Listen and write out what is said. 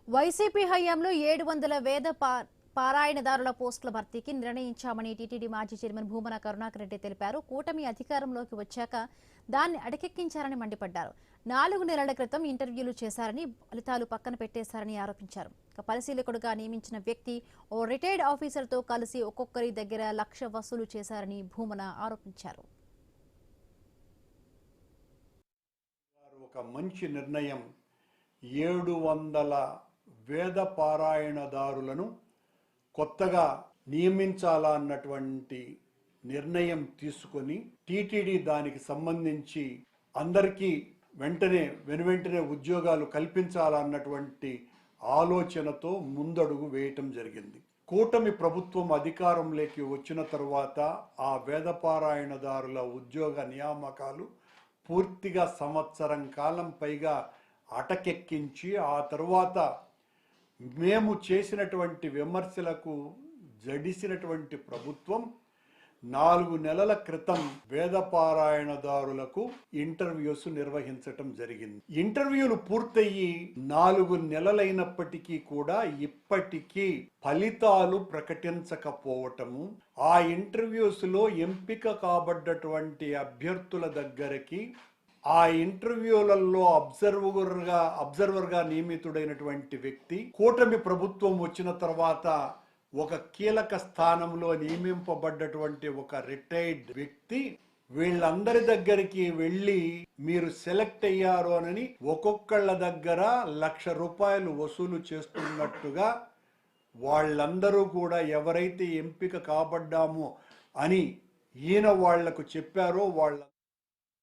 YCP హయాంలో 700 వేద పారాయణదారుల పోస్టుల భర్తీకి నిర్ణయించామని టీటీడీ మాజీ చైర్మన్ భూమన కరుణాకర్ రెడ్డి తెలిపారు. కూటమి అధికారంలోకి వచ్చాక దాన్ని అటకెక్కించారని మండిపడ్డారు. 4 నెలల క్రితం ఇంటర్వ్యూలు చేశారని, ఫలితాలు పక్కన పెట్టేశారని ఆరోపించారు. పరిశీలకుడుగా నియమించిన వ్యక్తి ఓ రిటైర్డ్ ఆఫీసర్తో కలిసి ఒక్కొక్కరి దగ్గర 1,00,000 వసూలు చేశారని భూమన ఆరోపించారు. ఒక మంచి నిర్ణయం 700 వేద పారాయణదారులను కొత్తగా నియమించాలా అన్నటువంటి నిర్ణయం తీసుకొని టీటీడీ దానికి సంబంధించి అందరికీ వెనువెంటనే ఉద్యోగాలు కల్పించాలన్నటువంటి ఆలోచనతో ముందడుగు వేయటం జరిగింది. కూటమి ప్రభుత్వం అధికారంలోకి వచ్చిన తరువాత ఆ వేద పారాయణదారుల ఉద్యోగ నియామకాలు పూర్తిగా సంవత్సరం కాలం పైగా అటకెక్కించి ఆ తరువాత మేము చేసినటువంటి విమర్శలకు జడిసినటువంటి ప్రభుత్వం 4 నెలల క్రితం వేద పారాయణదారులకు ఇంటర్వ్యూస్ నిర్వహించటం జరిగింది. ఇంటర్వ్యూలు పూర్తయి 4 నెలలైనప్పటికీ కూడా ఇప్పటికీ ఫలితాలు ప్రకటించకపోవటము, ఆ ఇంటర్వ్యూస్ లో ఎంపిక కాబడ్డటువంటి అభ్యర్థుల దగ్గరికి ఆ ఇంటర్వ్యూలలో అబ్జర్వర్గా నియమితుడైనటువంటి వ్యక్తి కూటమి ప్రభుత్వం వచ్చిన తర్వాత ఒక కీలక స్థానంలో నియమింపబడ్డటువంటి ఒక రిటైర్డ్ వ్యక్తి వీళ్ళందరి దగ్గరికి వెళ్ళి మీరు సెలెక్ట్ అయ్యారు అని ఒక్కొక్కళ్ళ దగ్గర 1,00,000 రూపాయలు వసూలు చేస్తున్నట్టుగా వాళ్ళందరూ కూడా ఎవరైతే ఎంపిక కాబడ్డామో అని ఈయన వాళ్లకు చెప్పారో వాళ్ళ